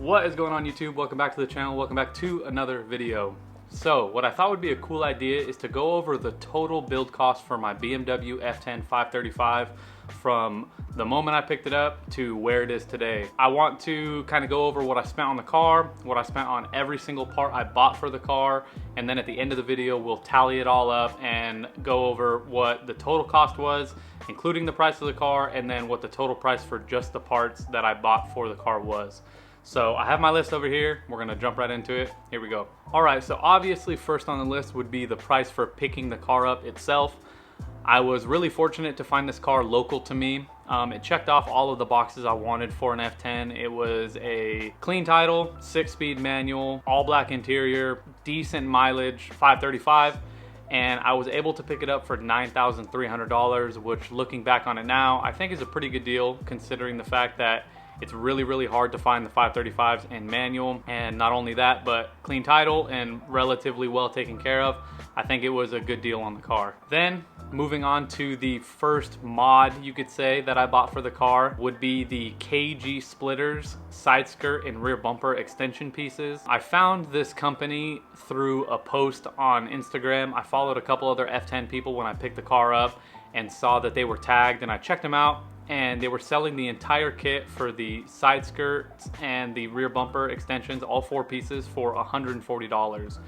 What is going on YouTube? Welcome back to the channel. Welcome back to another video. So what I thought would be a cool idea is to go over the total build cost for my BMW F10 535 from the moment I picked it up to where it is today. I want to kind of go over what I spent on the car, what I spent on every single part I bought for the car, and then at the end of the video we'll tally it all up and go over what the total cost was, including the price of the car, and then what the total price for just the parts that I bought for the car was. So I have my list over here. We're gonna jump right into it. Here we go. All right, so obviously first on the list would be the price for picking the car up itself. I was really fortunate to find this car local to me. It checked off all of the boxes I wanted for an F10. It was a clean title, 6-speed manual, all black interior, decent mileage, 535. And I was able to pick it up for $9,300, which looking back on it now, I think is a pretty good deal considering the fact that it's really hard to find the 535s in manual, and not only that, but clean title and relatively well taken care of. I think it was a good deal on the car. Then moving on to the first mod, you could say, that I bought for the car would be the KG splitters, side skirt and rear bumper extension pieces. I found this company through a post on Instagram. I followed a couple other F10 people when I picked the car up and saw that they were tagged, and I checked them out, and they were selling the entire kit for the side skirts and the rear bumper extensions, all 4 pieces, for $140.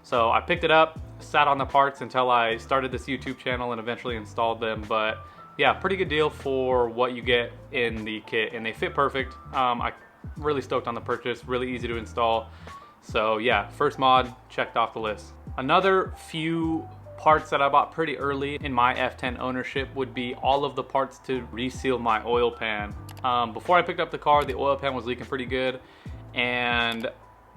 So I picked it up, sat on the parts until I started this YouTube channel and eventually installed them. But yeah, pretty good deal for what you get in the kit, and they fit perfect. I'm really stoked on the purchase, really easy to install. So yeah, first mod checked off the list. Another few parts that I bought pretty early in my F10 ownership would be all of the parts to reseal my oil pan. Before I picked up the car, the oil pan was leaking pretty good, and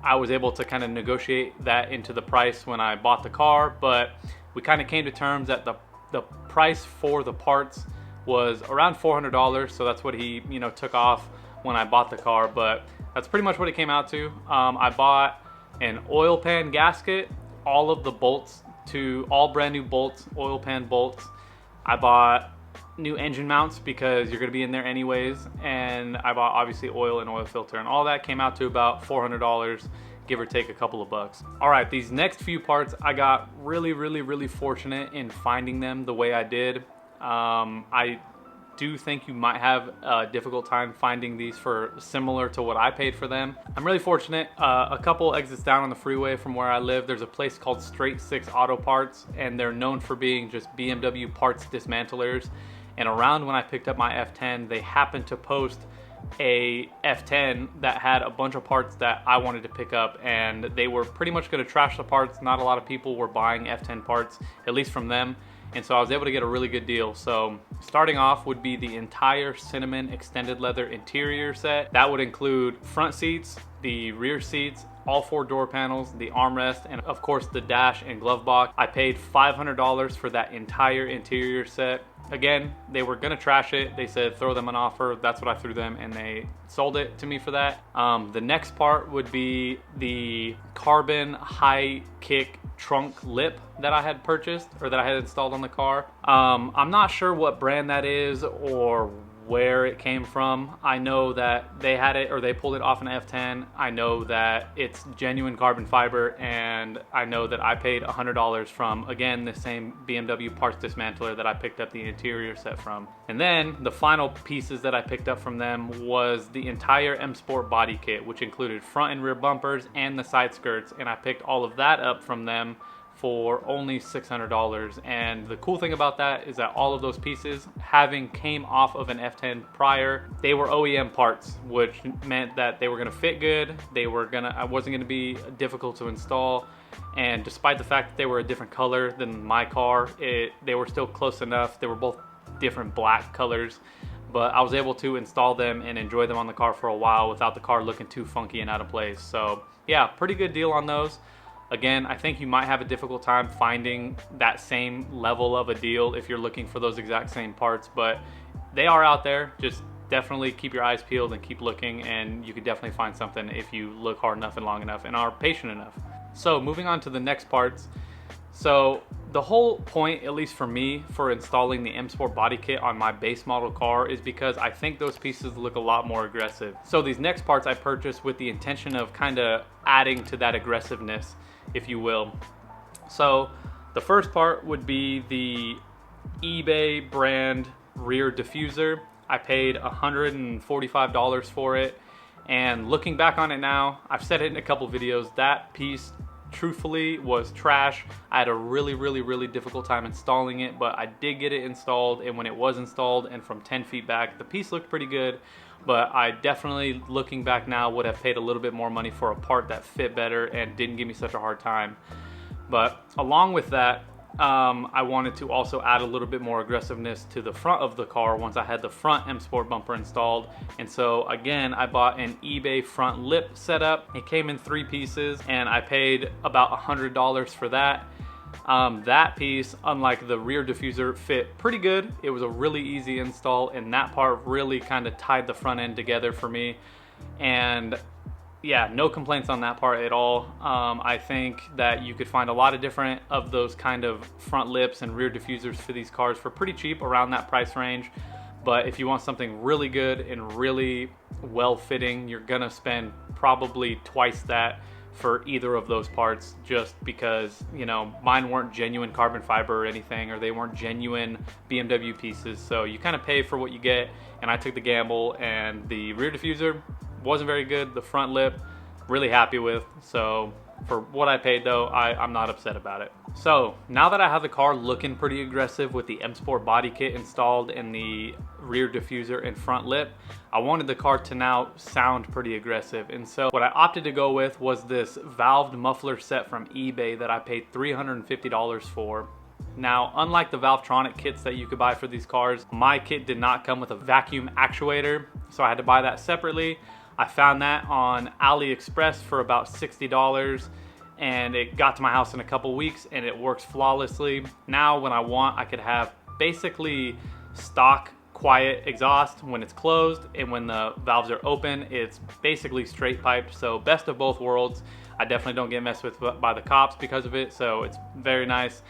I was able to kind of negotiate that into the price when I bought the car, but we kind of came to terms that the price for the parts was around $400, so that's what he took off when I bought the car, but that's pretty much what it came out to. I bought an oil pan gasket, all of the bolts, to all brand new bolts, oil pan bolts. I bought new engine mounts because you're gonna be in there anyways, and I bought obviously oil and oil filter, and all that came out to about $400, give or take a couple of bucks. All right, these next few parts, I got really fortunate in finding them the way I did. I do think you might have a difficult time finding these for similar to what I paid for them. I'm really fortunate. A couple exits down on the freeway from where I live, there's a place called Straight 6 Auto Parts, and they're known for being just BMW parts dismantlers. And around when I picked up my F10, they happened to post a F10 that had a bunch of parts that I wanted to pick up, and they were pretty much going to trash the parts. Not a lot of people were buying F10 parts, at least from them. And so I was able to get a really good deal. So starting off would be the entire Cinnamon extended leather interior set. That would include front seats, the rear seats, all 4 door panels, the armrest, and of course the dash and glove box. I paid $500 for that entire interior set. Again, they were gonna trash it. They said throw them an offer. That's what I threw them, and they sold it to me for that. The next part would be the carbon high kick trunk lip that I had purchased, or that I had installed on the car. I'm not sure what brand that is or where it came from. I know that they had it, or they pulled it off an F10. I know that it's genuine carbon fiber, and I know that I paid $100 from, again, the same BMW parts dismantler that I picked up the interior set from. And then the final pieces that I picked up from them was the entire M Sport body kit, which included front and rear bumpers and the side skirts, and I picked all of that up from them for only $600. And the cool thing about that is that all of those pieces, having came off of an F10 prior, they were OEM parts, which meant that they were gonna fit good. I wasn't gonna be difficult to install. And despite the fact that they were a different color than my car, they were still close enough. They were both different black colors, but I was able to install them and enjoy them on the car for a while without the car looking too funky and out of place. So yeah, pretty good deal on those. Again, I think you might have a difficult time finding that same level of a deal if you're looking for those exact same parts, but they are out there. Just definitely keep your eyes peeled and keep looking, and you could definitely find something if you look hard enough and long enough and are patient enough. So moving on to the next parts. So the whole point, at least for me, for installing the M Sport body kit on my base model car is because I think those pieces look a lot more aggressive. So these next parts I purchased with the intention of kind of adding to that aggressiveness, if you will. So the first part would be the eBay brand rear diffuser. I paid $145 for it, and looking back on it now, I've said it in a couple videos, that piece truthfully was trash. I had a really difficult time installing it, but I did get it installed, and when it was installed and from 10 feet back, the piece looked pretty good. But I definitely, looking back now, would have paid a little bit more money for a part that fit better and didn't give me such a hard time. But along with that, I wanted to also add a little bit more aggressiveness to the front of the car once I had the front M Sport bumper installed. And so again, I bought an eBay front lip setup. It came in 3 pieces and I paid about $100 for that. That piece, unlike the rear diffuser, fit pretty good. It was a really easy install, and that part really kind of tied the front end together for me. And yeah, no complaints on that part at all. I think that you could find a lot of different of those kind of front lips and rear diffusers for these cars for pretty cheap, around that price range. But if you want something really good and really well fitting, you're gonna spend probably twice that for either of those parts, just because, you know, mine weren't genuine carbon fiber or anything, or they weren't genuine BMW pieces. So you kind of pay for what you get, and I took the gamble. And the rear diffuser wasn't very good. The front lip, really happy with. So for what I paid though, I'm not upset about it. So now that I have the car looking pretty aggressive with the M Sport body kit installed and the rear diffuser and front lip, I wanted the car to now sound pretty aggressive. And so what I opted to go with was this valved muffler set from eBay that I paid $350 for. Now, unlike the Valvetronic kits that you could buy for these cars, my kit did not come with a vacuum actuator, so I had to buy that separately. I found that on AliExpress for about $60, and it got to my house in a couple weeks and it works flawlessly. Now when I want, I could have basically stock quiet exhaust when it's closed, and when the valves are open, it's basically straight piped. So best of both worlds. I definitely don't get messed with by the cops because of it, so it's very nice.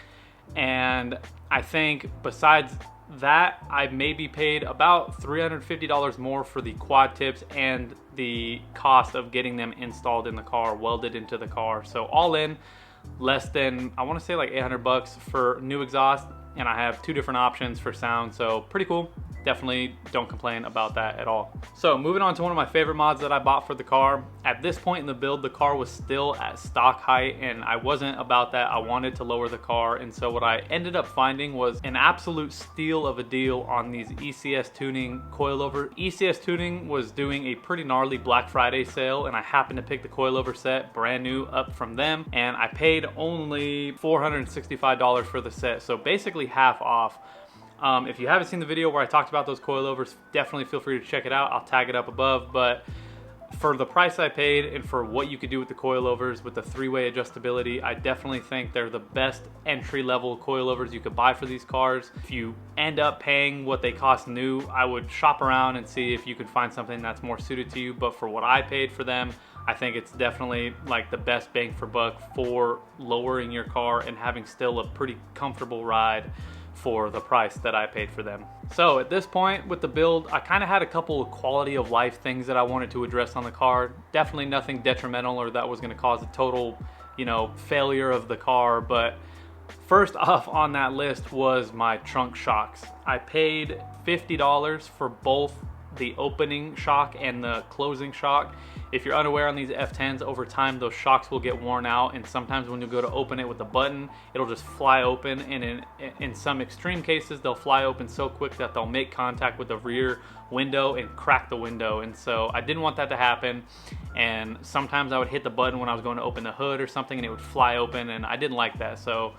And I think besides that, I maybe paid about $350 more for the quad tips and the cost of getting them installed in the car, welded into the car. So all in, less than, I want to say like 800 bucks for new exhaust, and I have 2 different options for sound, so pretty cool. Definitely don't complain about that at all. So moving on to one of my favorite mods that I bought for the car. At this point in the build, the car was still at stock height, and I wasn't about that. I wanted to lower the car, and so what I ended up finding was an absolute steal of a deal on these ECS Tuning coilover. ECS Tuning was doing a pretty gnarly Black Friday sale, and I happened to pick the coilover set brand new up from them, and I paid only $465 for the set, so basically half off. If you haven't seen the video where I talked about those coilovers, definitely feel free to check it out. I'll tag it up above. But for the price I paid and for what you could do with the coilovers with the 3-way adjustability, I definitely think they're the best entry-level coilovers you could buy for these cars. If you end up paying what they cost new, I would shop around and see if you could find something that's more suited to you. But for what I paid for them, I think it's definitely like the best bang for buck for lowering your car and having still a pretty comfortable ride for the price that I paid for them. So at this point with the build, I kind of had a couple of quality of life things that I wanted to address on the car. Definitely nothing detrimental or that was going to cause a total, you know, failure of the car. But first off on that list was my trunk shocks. I paid $50 for both the opening shock and the closing shock. If you're unaware, on these F10s, over time those shocks will get worn out, and sometimes when you go to open it with the button, it'll just fly open, and in some extreme cases they'll fly open so quick that they'll make contact with the rear window and crack the window. And so I didn't want that to happen, and sometimes I would hit the button when I was going to open the hood or something and it would fly open, and I didn't like that. So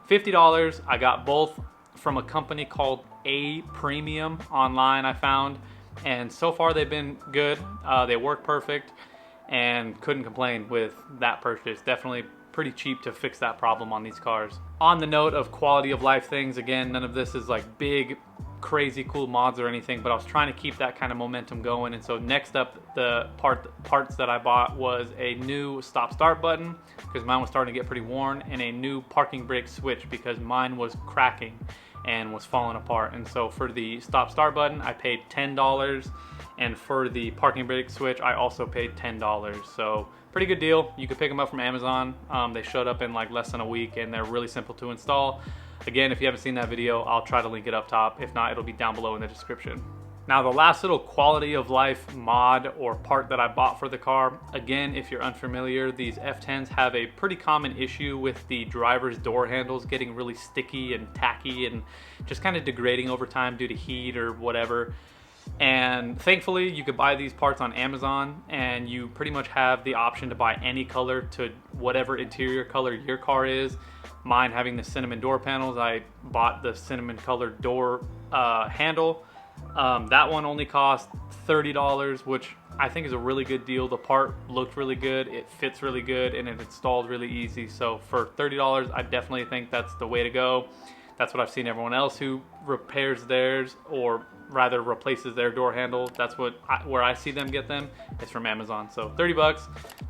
$50, I got both from a company called A Premium online, I found. And so far they've been good. They work perfect and couldn't complain with that purchase. Definitely pretty cheap to fix that problem on these cars. On the note of quality of life things, again, none of this is like big crazy cool mods or anything, but I was trying to keep that kind of momentum going. And so next up, the parts that I bought was a new stop start button, because mine was starting to get pretty worn, and a new parking brake switch because mine was cracking and was falling apart. And so for the stop start button, I paid $10, and for the parking brake switch, I also paid $10. So pretty good deal. You could pick them up from Amazon. They showed up in like less than a week, and they're really simple to install. Again, if you haven't seen that video, I'll try to link it up top. If not, it'll be down below in the description. Now, the last little quality of life mod or part that I bought for the car, again, if you're unfamiliar, these F10s have a pretty common issue with the driver's door handles getting really sticky and tacky and just kind of degrading over time due to heat or whatever. And thankfully, you could buy these parts on Amazon, and you pretty much have the option to buy any color to whatever interior color your car is. Mine having the cinnamon door panels, I bought the cinnamon colored door handle. That one only cost $30, which I think is a really good deal. The part looked really good, it fits really good, and it installed really easy. So for $30, I definitely think that's the way to go. That's what I've seen everyone else who repairs theirs, or rather replaces their door handle. That's where I see them get them. It's from Amazon. So 30 bucks,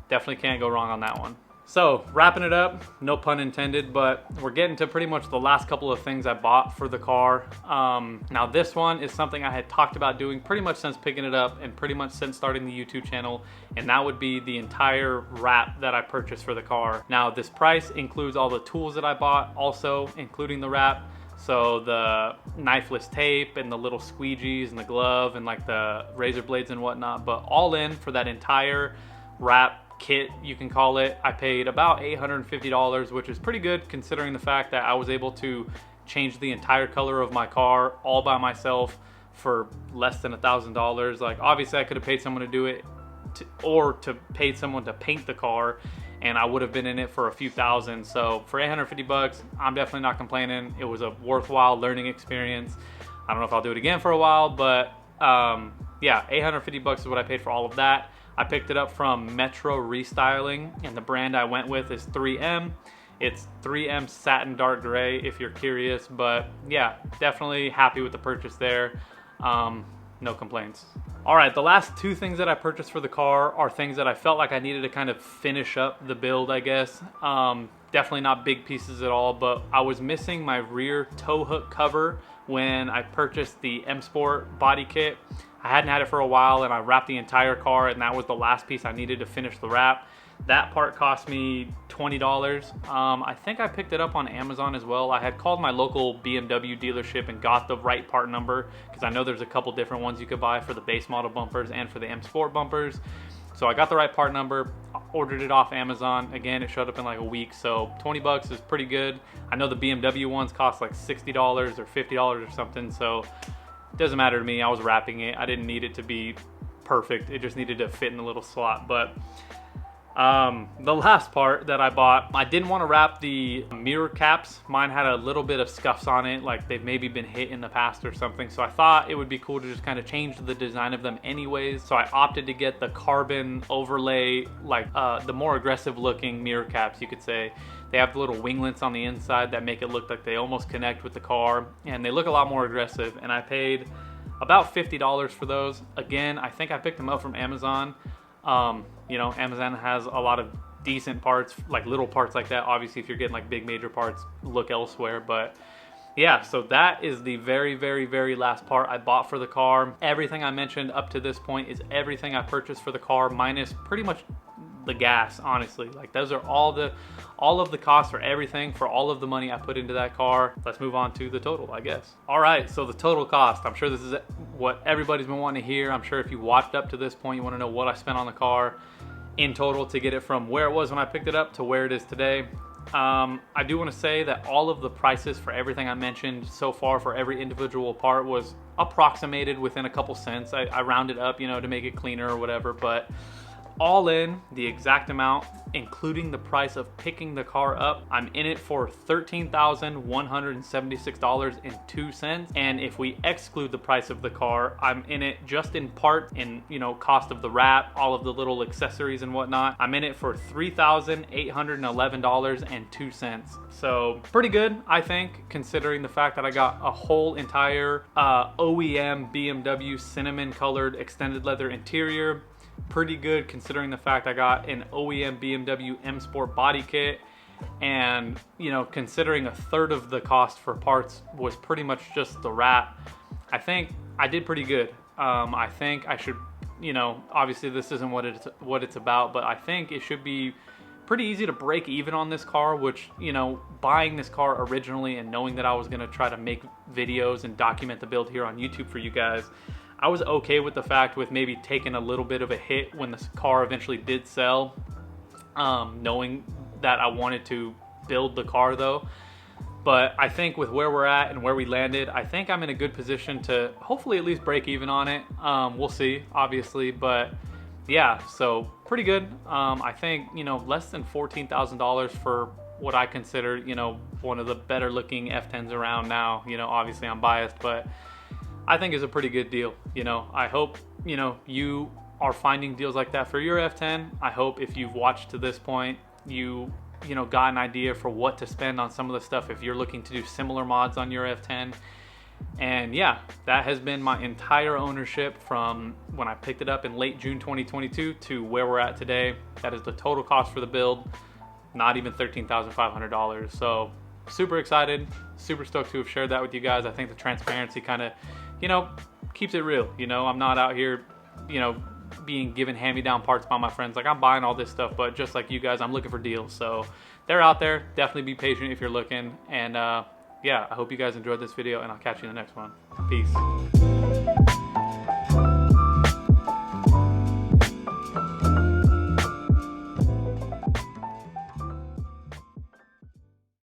definitely can't go wrong on that one. So wrapping it up, no pun intended, but we're getting to pretty much the last couple of things I bought for the car. Now this one is something I had talked about doing pretty much since picking it up and pretty much since starting the YouTube channel, and that would be the entire wrap that I purchased for the car. Now this price includes all the tools that I bought, also including the wrap. So the knifeless tape and the little squeegees and the glove and like the razor blades and whatnot, but all in for that entire wrap kit, you can call it, I paid about $850, which is pretty good considering the fact that I was able to change the entire color of my car all by myself for less than $1,000. Like obviously I could have paid someone to do it, or to pay someone to paint the car, and I would have been in it for a few thousand. So for 850 bucks, I'm definitely not complaining. It was a worthwhile learning experience. I don't know if I'll do it again for a while, but yeah, 850 bucks is what I paid for all of that. I picked it up from Metro Restyling, and the brand I went with is 3M. It's 3M Satin Dark Gray if you're curious, but yeah, definitely happy with the purchase there. No complaints. All right, the last two things that I purchased for the car are things that I felt like I needed to kind of finish up the build, I guess. Definitely not big pieces at all, but I was missing my rear tow hook cover when I purchased the M Sport body kit. I hadn't had it for a while, and I wrapped the entire car, and that was the last piece I needed to finish the wrap. That part cost me $20. I think I picked it up on Amazon as well. I had called my local BMW dealership and got the right part number, because I know there's a couple different ones you could buy for the base model bumpers and for the M Sport bumpers. So I got the right part number, ordered it off Amazon. Again, it showed up in like a week, so 20 bucks is pretty good. I know the BMW ones cost like $60 or $50 or something, so it doesn't matter to me. I was wrapping it. I didn't need it to be perfect. It just needed to fit in the little slot. But the last part that I bought, I didn't want to wrap the mirror caps. Mine had a little bit of scuffs on it, like they've maybe been hit in the past or something. So I thought it would be cool to just kind of change the design of them anyways. So I opted to get the carbon overlay, like the more aggressive looking mirror caps, you could say. They have the little winglets on the inside that make it look like they almost connect with the car, and they look a lot more aggressive, and I paid about $50 for those. Again, I think I picked them up from Amazon. You know, Amazon has a lot of decent parts, like little parts like that. Obviously, if you're getting like big major parts, look elsewhere. But yeah, so that is the very, very, very last part I bought for the car. Everything I mentioned up to this point is everything I purchased for the car, minus pretty much the gas, honestly. Like those are all of the costs for everything, for all of the money I put into that car. Let's move on to the total, I guess. All right, so the total cost. I'm sure this is what everybody's been wanting to hear. I'm sure if you watched up to this point, you want to know what I spent on the car in total to get it from where it was when I picked it up to where it is today. I do want to say that all of the prices for everything I mentioned so far for every individual part was approximated within a couple cents. I rounded up, you know, to make it cleaner or whatever, but all in, the exact amount, including the price of picking the car up, I'm in it for $13,176.02. And if we exclude the price of the car, I'm in it just in part in, you know, cost of the wrap, all of the little accessories and whatnot. I'm in it for $3,811.02. So pretty good, I think, considering the fact that I got a whole entire OEM BMW cinnamon colored extended leather interior. Pretty good considering the fact I got an OEM BMW M Sport body kit, and you know, considering a third of the cost for parts was pretty much just the wrap, I think I did pretty good. I think I should, you know, obviously this isn't what it's about, but I think it should be pretty easy to break even on this car, which, you know, buying this car originally and knowing that I was gonna try to make videos and document the build here on YouTube for you guys, I was okay with the fact with maybe taking a little bit of a hit when this car eventually did sell, knowing that I wanted to build the car though. But I think with where we're at and where we landed, I think I'm in a good position to hopefully at least break even on it. We'll see, obviously, but yeah, so pretty good. I think, you know, less than $14,000 for what I consider, you know, one of the better looking F10s around now. You know, obviously I'm biased, but I think is a pretty good deal. You know, I hope, you know, you are finding deals like that for your F10. I hope if you've watched to this point, you know, got an idea for what to spend on some of the stuff if you're looking to do similar mods on your F10. And yeah, that has been my entire ownership from when I picked it up in late June 2022 to where we're at today. That is the total cost for the build, not even $13,500. So super excited, super stoked to have shared that with you guys. I think the transparency kind of, you know, keeps it real. You know, I'm not out here, you know, being given hand-me-down parts by my friends. Like, I'm buying all this stuff, but just like you guys, I'm looking for deals. So they're out there. Definitely be patient if you're looking. And yeah, I hope you guys enjoyed this video, and I'll catch you in the next one. Peace.